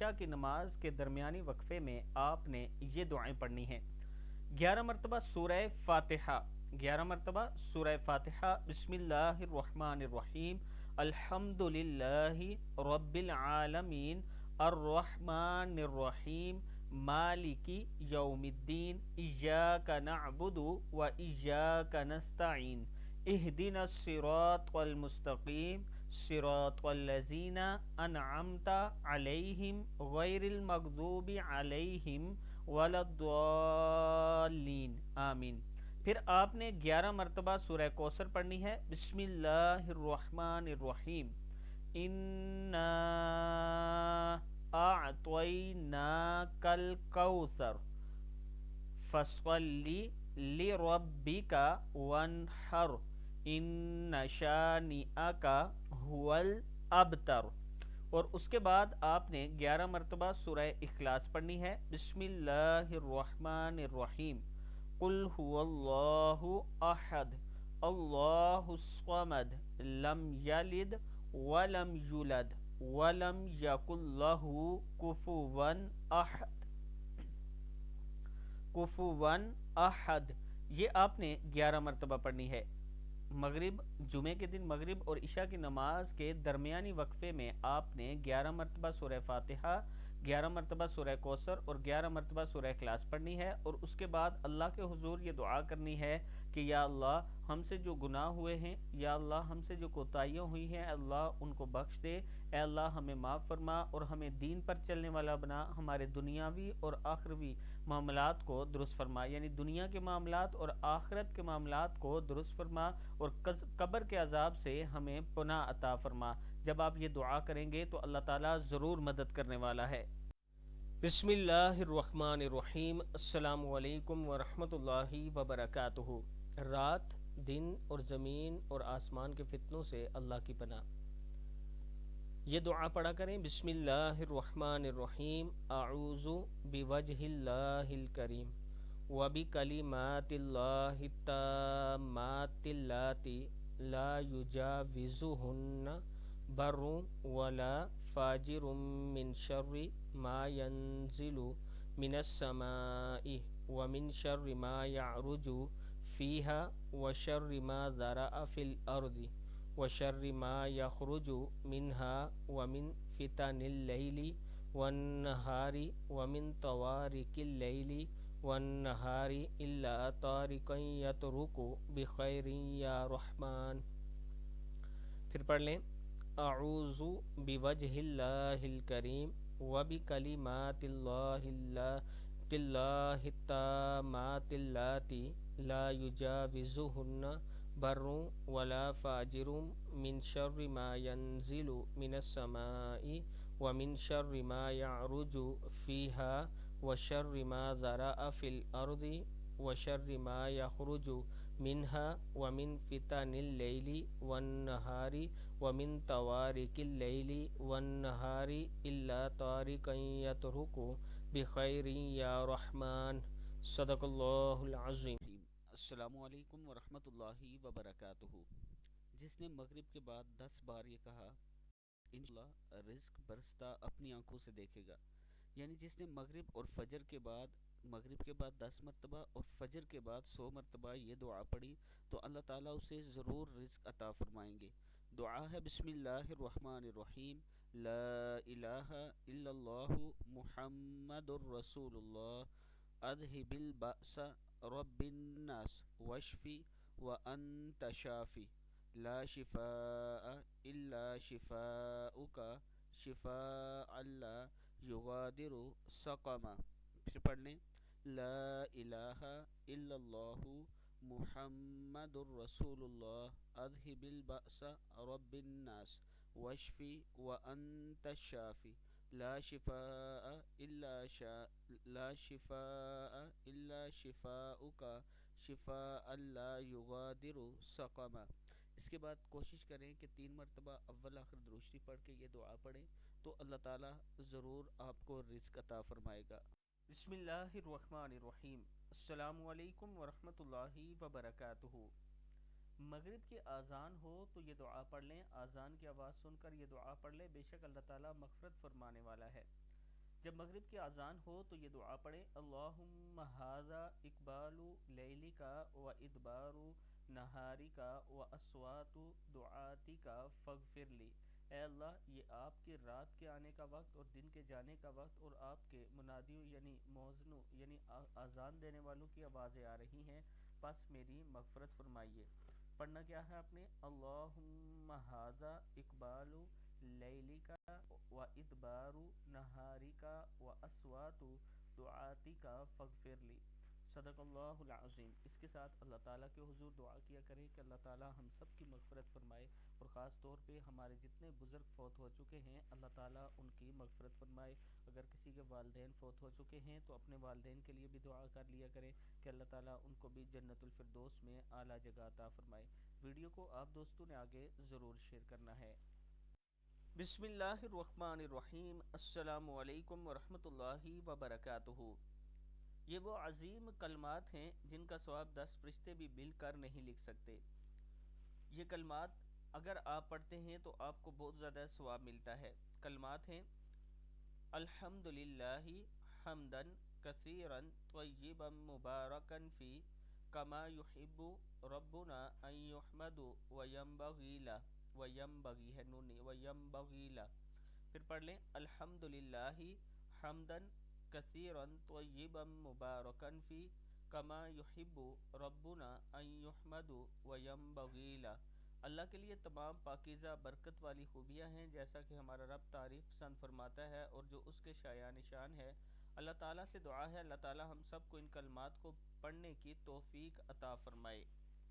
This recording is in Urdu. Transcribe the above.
عشاء کی نماز کے درمیانی وقفے میں آپ نے یہ دعائیں پڑھنی ہیں۔ 11 مرتبہ سورہ فاتحہ، 11 مرتبہ سورہ فاتحہ۔ بسم اللہ الرحمن الرحیم، الحمد للہ رب العالمین، الرحمن الرحیم، مالک یوم الدین، ایاک نعبد و ایاک نستعین، اہدنا الصراط المستقیم، صراط الذین انعمت علیہم غیر المغضوب علیہم ولا الضالین، آمین۔ پھر آپ نے 11 مرتبہ سورہ کوثر پڑھنی ہے۔ بسم اللہ الرحمن الرحیم، انا اعطیناک الکوثر فصلی لربک وانحر ان شانئک هو الابتر۔ اور اس کے بعد آپ نے 11 مرتبہ سورہ اخلاص پڑھنی ہے۔ بسم اللہ الرحمن الرحیم، قل هو اللہ احد اللہ الصمد لم یلد ولم یولد ولم یکن لہ کفوا احد، کفوا احد۔ یہ آپ نے 11 مرتبہ پڑھنی ہے۔ مغرب، جمعے کے دن مغرب اور عشاء کی نماز کے درمیانی وقفے میں آپ نے 11 مرتبہ سورہ فاتحہ، 11 مرتبہ سورہ کوثر اور 11 مرتبہ سورہ اخلاص پڑھنی ہے، اور اس کے بعد اللہ کے حضور یہ دعا کرنی ہے کہ یا اللہ ہم سے جو گناہ ہوئے ہیں، یا اللہ ہم سے جو کوتاہیاں ہوئی ہیں، اللہ ان کو بخش دے، اے اللہ ہمیں معاف فرما اور ہمیں دین پر چلنے والا بنا، ہمارے دنیاوی اور آخروی معاملات کو درست فرما، یعنی دنیا کے معاملات اور آخرت کے معاملات کو درست فرما، اور قبر کے عذاب سے ہمیں پناہ عطا فرما۔ جب آپ یہ دعا کریں گے تو اللہ تعالیٰ ضرور مدد کرنے والا ہے۔ بسم اللہ الرحمن الرحیم، السلام علیکم ورحمۃ اللہ وبرکاتہ۔ رات، دن اور زمین اور آسمان کے فتنوں سے اللہ کی پناہ۔ یہ دعا پڑھا کریں۔ بسم اللہ الرحمن الرحیم، اعوذ بوجہ اللہ الکریم وبکلمات اللہ التامات اللاتی لا یجاوزہن بر ولا فاجر من شر ما ینزل من السماء ومن شر ما یعرج فیہا وشر ما ذرأ فی الارض وشر ما یخرج منها ومن فتن اللیل والنہار ومن طوارق اللیل والنہار الا طارقا یطرق بخیر یا رحمن۔ پھر پڑھ لیں، اعوذ بوجہ اللہ الکریم وبکلمات اللہ التامات اللاتی لا یجاوزہن بر ولا فاجر من شر ما ینزل من السماء ومن شر ما یعرج فیہا وشر ما ذرأ فی الارض وشر ما یخرج منها ومن فتن اللیل والنہار ومن طوارق اللیل والنہار الا طارقا یطرق بخیر یا رحمن۔ صدق اللہ العظیم۔ السلام علیکم ورحمۃ اللہ وبرکاتہ۔ جس نے مغرب کے بعد 10 بار یہ کہا، انشاءاللہ رزق برستا اپنی آنکھوں سے دیکھے گا۔ یعنی جس نے مغرب اور فجر کے بعد، مغرب کے بعد 10 مرتبہ اور فجر کے بعد 100 مرتبہ یہ دعا پڑھی تو اللہ تعالیٰ اسے ضرور رزق عطا فرمائیں گے۔ دعا ہے بسم اللہ الرحمن الرحیم، لا الہ الا اللہ محمد الرسول اللہ، اذھب البأس رب الناس واشفی وانت شافی، لا شفاء الا شفاؤک شفاء لا یغادر سقما۔ پھر پڑھ لیں، لا الہ الا اللہ محمد الرسول اللہ، اذھب البأس رب الناس واشفی وانت الشافی، لا شفاء الا شفاؤک شفاء لا یغادر سقما۔ اس کے بعد کوشش کریں کہ 3 مرتبہ اول آخر درود شریف پڑھ کے یہ دعا پڑھیں تو اللہ تعالیٰ ضرور آپ کو رزق عطا فرمائے گا۔ بسم اللہ الرحمن الرحیم، السلام علیکم ورحمۃ اللہ وبرکاتہ۔ مغرب کی اذان ہو تو یہ دعا پڑھ لیں، اذان کی آواز سن کر یہ دعا پڑھ لیں، بے شک اللہ تعالیٰ مغفرت فرمانے والا ہے۔ جب مغرب کی اذان ہو تو یہ دعا پڑھیں، اللہم ھذا اقبال لیلک و ادبار نہارک و اصوات دعاتک فاغفر لی۔ اے اللہ، یہ آپ کی رات کے آنے کا وقت اور دن کے جانے کا وقت اور آپ کے منادیوں یعنی مؤذنوں یعنی اذان دینے والوں کی آوازیں آ رہی ہیں، پس میری مغفرت فرمائیے۔ پڑھنا کیا ہے آپ نے؟ اللہم ھذا اقبال لیلک و ادبار نہارک و اصوات دعاتک فاغفر لی۔ صدق اللہ العظیم۔ اس کے ساتھ اللہ تعالیٰ کے حضور دعا کیا کریں کہ اللہ تعالیٰ ہم سب کی مغفرت فرمائے، اور خاص طور پہ ہمارے جتنے بزرگ فوت ہو چکے ہیں اللہ تعالیٰ ان کی مغفرت فرمائے۔ اگر کسی کے والدین فوت ہو چکے ہیں تو اپنے والدین کے لیے بھی دعا کر لیا کریں کہ اللہ تعالیٰ ان کو بھی جنت الفردوس میں اعلیٰ جگہ عطا فرمائے۔ ویڈیو کو آپ دوستوں نے آگے ضرور شیئر کرنا ہے۔ بسم اللہ الرحمن الرحیم۔ السلام علیکم ورحمۃ اللہ وبرکاتہ۔ یہ وہ عظیم کلمات ہیں جن کا ثواب 10 فرشتے بھی مل کر نہیں لکھ سکتے۔ یہ کلمات اگر آپ پڑھتے ہیں تو آپ کو بہت زیادہ ثواب ملتا ہے۔ کلمات ہیں: الحمدللہ حمدن کثیرا طیبا مبارکا فی کما یحب ربنا ان یحمد وینبغی لہ، وینبغی ہے نونی، وینبغی لہ۔ پھر پڑھ لیں الحمدللہ حمدن کثیرا طیبا مبارکا فی کما یحب ربنا ان یحمد وینبغی لہ۔ اللہ کے لیے تمام پاکیزہ برکت والی خوبیاں ہیں، جیسا کہ ہمارا رب تعریف پسند فرماتا ہے اور جو اس کے شایع نشان ہے۔ اللہ تعالیٰ سے دعا ہے اللہ تعالیٰ ہم سب کو ان کلمات کو پڑھنے کی توفیق عطا فرمائے۔